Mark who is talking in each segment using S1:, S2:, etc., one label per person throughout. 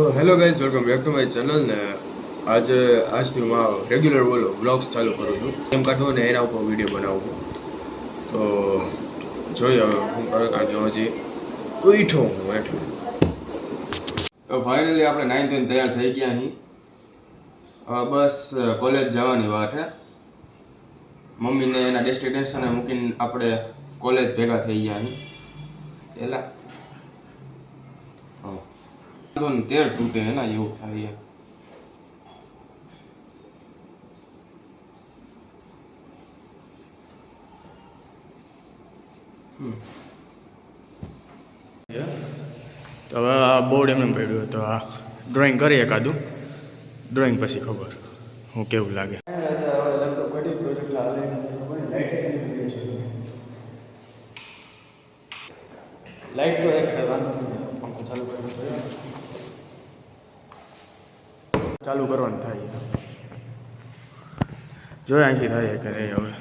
S1: તો hello guys, welcome back to my channel. ને આજથી હું રેગ્યુલર વ્લોગ્સ ચાલુ કરું છું. કેમ કાઢું ને એના ઉપર વિડીયો બનાવું. તો જોઈએ હવે હું કરે, કારણ કે હજી ઉઠો હું એટલે. તો ફાઇનલી આપણે 9th તૈયાર થઈ ગયા અહીં. બસ કોલેજ જવાની વાત છે. મમ્મીને એના ડેસ્ટિનેશને મૂકીને આપણે કોલેજ ભેગા થઈ ગયા અહીં. એલા તેર તૂટે એના એવું થાય. તો હવે આ બોર્ડ એમને પડ્યું તો આ ડ્રોઈંગ કરી એકાદું. ડ્રોઈંગ પછી ખબર હું કેવું લાગે. લાઈટ તો એક વાંધો નહીં, પંખો ચાલુ કરવાનું થાય. જોઈએ અહીંથી થાય કે નહીં. હવે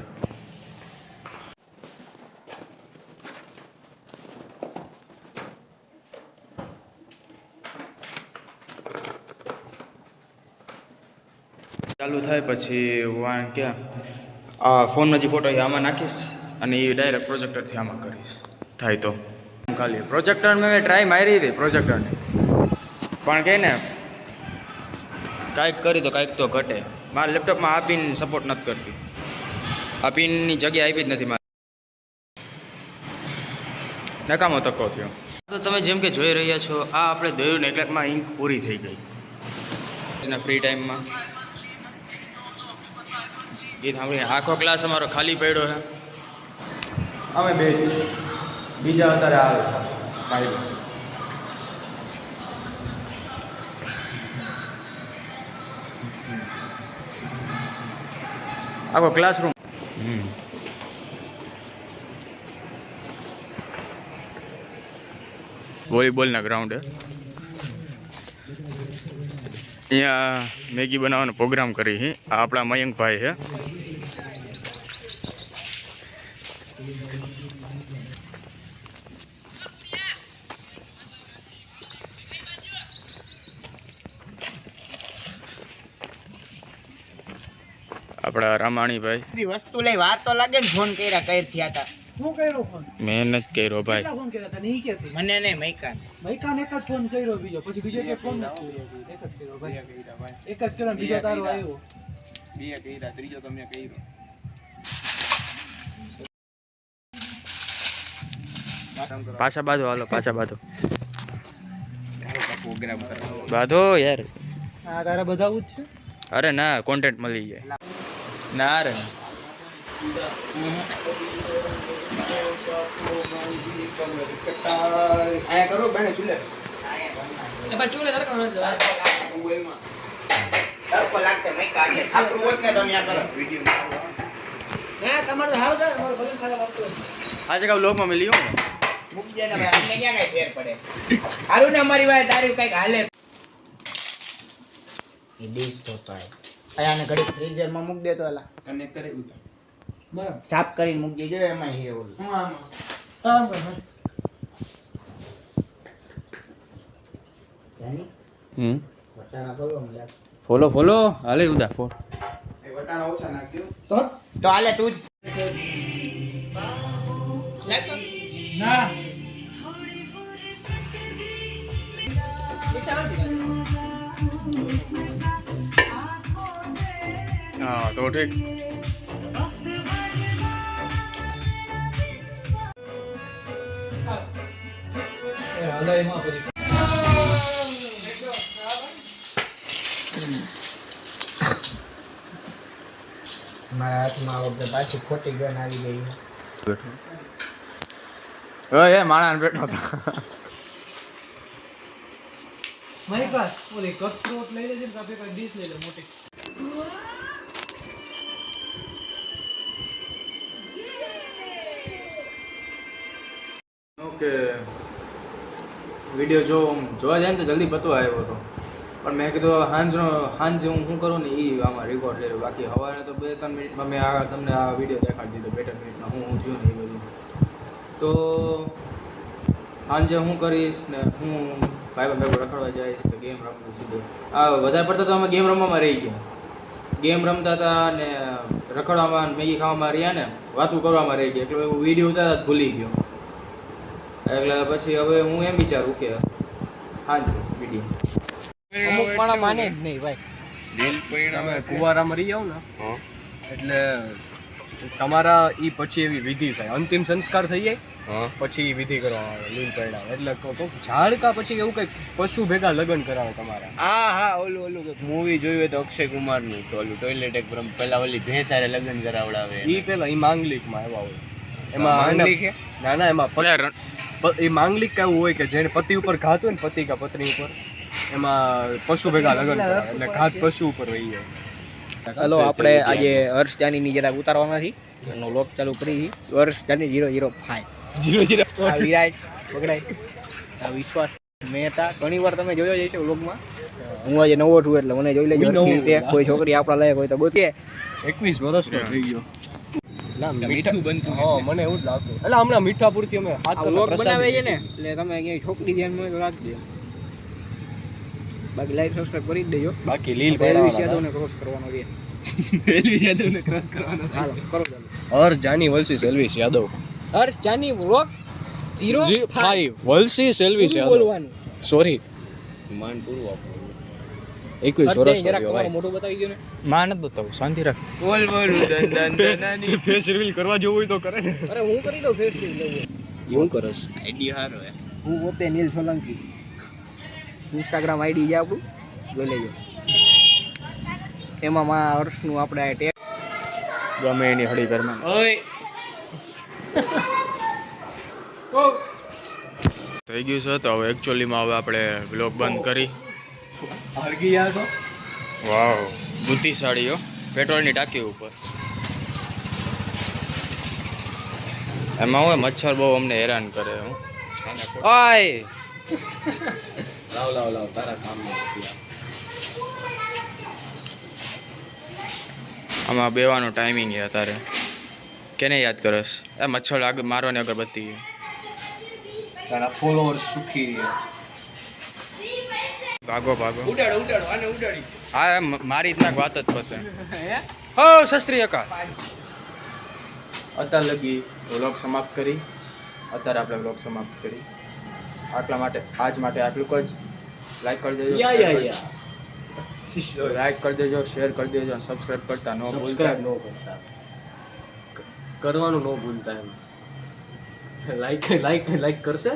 S1: ચાલુ થાય પછી હું ક્યાં આ ફોનમાં જે ફોટો આમાં નાખીશ અને એ ડાયરેક્ટ પ્રોજેક્ટરથી આમાં કરીશ. થાય તો ખાલી પ્રોજેક્ટર મેં ટ્રાય મારી હતી પ્રોજેક્ટરને, પણ કહે ને કાંઈક કરી તો કાંઈક તો ઘટે. મારા લેપટોપમાં આ પિન સપોર્ટ નથી કરતી. આ પિનની જગ્યા આપી જ નથી મારે. નકામો તકો થયો. તો તમે જેમ કે જોઈ રહ્યા છો, આ આપણે દોર્યું ને એકલાકમાં ઇંક પૂરી થઈ ગઈ. ફ્રી ટાઈમમાં ગીત સાંભળીને આખો ક્લાસ અમારો ખાલી પડ્યો છે. અમે બે બીજા અત્યારે આવે ભાઈ. આખો ક્લાસરૂમ વોલીબોલના ગ્રાઉન્ડ. અહીંયા મેગી બનાવવાનો પ્રોગ્રામ કરી છે. આ આપણા મયંકભાઈ છે. આપણા રામાણીભાઈ
S2: વસ્તુ લઈ વાર તો લાગે ને. ફોન કર્યા કઈ થયા હતા.
S3: હું કર્યો ફોન?
S1: મેં નથી કર્યો ભાઈ.
S3: ફોન કર્યા હતા ને ઈ કેતી
S2: મને નહીં મૈકાન
S3: એક જ ફોન કર્યો, બીજો પછી બીજો કે ફોન નથી કર્યો. એક જ કર્યો ભાઈ, એક જ કર્યો. બીજો તારો આવ્યો.
S4: બે કર્યા, ત્રીજો તમને કર્યો.
S1: પાછા બાંધો, હાલો પાછા બાંધો.
S4: પ્રોગ્રામ કરવાનો
S1: બાંધો યાર.
S3: આ તારા બધા જ છે.
S1: અરે ના, કોન્ટેન્ટ મળી જાય. ના રે
S4: આયા કરો બને ચૂલે.
S3: એ બા ચૂલે તારે કોણ છે?
S4: મોબાઈલમાં
S2: સરકો લાગશે મૈકાન ને છાપરું હોત ને તો ન્યા કરો
S4: વિડિયો.
S3: ના તમારે સારું થાય, મારો ભજન ખાવા આપતો.
S1: આ જગ્યા વ્લોગમાં મેં લીધું.
S2: મૂક દે ને ભાઈ, અમને ક્યાં કઈ ફેર પડે. હારું ને અમારી વાય તારી કઈક હાલે. એ ડીશ તો આને ઘડી ફ્રીઝરમાં મૂક દે તો એલા
S4: કનેક્ટ કરી ઉતા.
S3: બરાબર.
S2: સાફ કરીને મૂક દેજો. એમાં હે ઓલું
S3: હું આમ તારામ કર.
S2: જાની વટાણા બોલો મને.
S1: ફોલો ફોલો હાલે ઉદા ફોર.
S4: એ વટાણા ઓછા નાખ્યો.
S2: તો હાલે તું જ
S3: ના
S1: હા તો ઠીક.
S3: એ હલાઈ માં પછી
S2: મારા હાથમાં આ વખતે પાછી ખોટી ગન આવી ગઈ.
S1: એ માણા બેઠો હતો.
S3: મહિકા ઓલી કટરોટ લઈ લેજે ને કાપે કઈ ડીશ લઈ લે મોટી.
S1: ઓકે, વિડીયો જોવા જાય ને તો જલ્દી પતો આવ્યો હતો, પણ મેં કીધું સાંજે હું શું કરું ને એ આમાં રેકોર્ડ લઈ લઉં. બાકી સવારે તો 2-3 મિનિટમાં મેં તમને આ વિડીયો દેખાડી દીધો. 2-3 મિનિટમાં હું થયું ને એ બધું. તો સાંજે હું કરીશ ને હું
S5: ભાઈ ભેગો રખડવા જઈશ કે ગેમ રમવું સીધું. વધારે પડતા તો અમે ગેમ રમવામાં રહી ગયા. ગેમ રમતા હતા ને રખડવામાં મેગી ખાવામાં રહ્યા ને વાતું કરવામાં રહી ગયા એટલે હું વિડીયો ઉતારતા ભૂલી ગયો. એટલે પછી હવે હું એમ વિચારું કે હા છે વિડીયો
S3: અમુક માણસ માને જ નહીં ભાઈ.
S6: તમે કુવારામાં રહી જાઓ ને એટલે તમારા ઈ પછી એવી વિધિ થાય, અંતિમ સંસ્કાર થઈ જાય પછી ઈ વિધિ કરવામાં આવે લીલ પૈડા. એટલે કોક ઝાડકા પછી એવું કંઈક પશુ ભેગા લગ્ન કરાવે તમારા.
S7: હા ઓલું મૂવી જોયું હોય તો અક્ષય કુમારનું તો ઓલું ટોયલેટ એક પેલા ઓલી ભેંસ હારે લગ્ન કરાવડાવે.
S6: ઈ પેલા ઈ માંગલિકમાં એવા હોય. એમાં
S7: માંગલિક હે?
S6: ના એમાં એ માંગલિક કેવું હોય કે જેને પતિ ઉપર ઘાત હોય ને પતિ કા પત્ની ઉપર એમાં પશુ ભેગા લગ્ન કરાવે એટલે ઘાત પશુ ઉપર વહી જાય.
S8: હલો આપણે આજે હર્ષ જાનીની જરાક ઉતારવાના છીએ એનો લોક ચાલુ કરી હર્ષ જાની 005 આ વિરાટ પકડાય આ વિશ્વાસ મહેતા ઘણી વાર તમે જોયો જઈશ વ્લોગમાં. હું આજે નવો છું એટલે મને જોઈ લેજો. કોઈ છોકરી આપણા લાયક હોય તો ગોતીએ.
S6: 21 વર્ષનો થઈ ગયો.
S8: ના મીઠું બનતું
S6: હા મને એવું જ લાગતું. એટલે હમણાં મીઠાપુરથી અમે હાથ
S8: વ્લોગ બનાવે છે ને એટલે તમે ક્યાંય છોકરી ધ્યાનમાં હોય તો રાખજો. બાકી લાઈક સબસ્ક્રાઇબ કરી જ દેજો.
S6: બાકી લીલ
S8: એલવી યાદવને ક્રોસ કરવાનો છે.
S6: એલવી યાદવને ક્રોસ કરવાનો.
S8: હાલો કરો ચાલો.
S6: હર્ષ જાની વર્સિસ એલવીસ યાદવ.
S8: હર્ષ જાની વ્લોગ
S6: 05 વર્સિસ એલવીસ યાદવ.
S8: બોલવાનું
S6: સોરી
S7: માન પૂરું આપણું
S6: 21 વર્ષ
S8: જરાક
S6: થયો
S8: તમારું મોઢું બતાવી દો ને.
S3: માં નથી બતાવું, શાંતિ રાખ.
S7: બોલ દન
S6: ફેસ રિવીલ કરવા જેવું હોય તો કરે ને.
S8: અરે હું કરી દઉં ફેસ ક્રીમ લેવું.
S6: એવું કરસ.
S7: આઈડિયા હારો હે.
S8: હું પોતે નીલ સોલંકી. ઇન્સ્ટાગ્રામ આઈડી છે આપણું, જોઈ લેજો. એમાં માં હર્ષનું આપણે ટેગ
S1: ગમે એની હળી ઘરમાં થઈ ગયું છે. તો હવે એકચ્યુઅલીમાં હવે આપણે બ્લોગ બંધ કરી.
S6: હરગી યાર તો
S1: વાવ બુદ્ધિશાળીઓ પેટ્રોલની ટાંકી ઉપર. એમાં હોય મચ્છર બહુ અમને હેરાન કરે. હું ઓય
S6: લાવ તારા કામ નથી.
S1: આમાં બેવાનો ટાઈમિંગ છે તારે કેને યાદ કરસ? એ મચ્છર આગળ મારવાની અગરબત્તી.
S6: તારા ફોલોઅર્સ સુખી રહ્યા.
S1: ભાગો
S7: ઉડાડો આને ઉડાડી.
S1: હા મારી રીતના વાત જ પતે. હો શસ્ત્રી અકા અત્યાર લગી વ્લોગ સમાપ્ત કરી. અત્યારે આપણે વ્લોગ સમાપ્ત કરી. આટલા માટે આજ માટે આટલું જ. લાઈક કરી દેજો, લાઈક કરી દેજો, શેર કરી દેજો, સબસ્ક્રાઇબ કરતા ન ભૂલતા.
S6: સબસ્ક્રાઇબ ન કરતા, કરવાનું ન ભૂલતા. એમ લાઈક કરશે.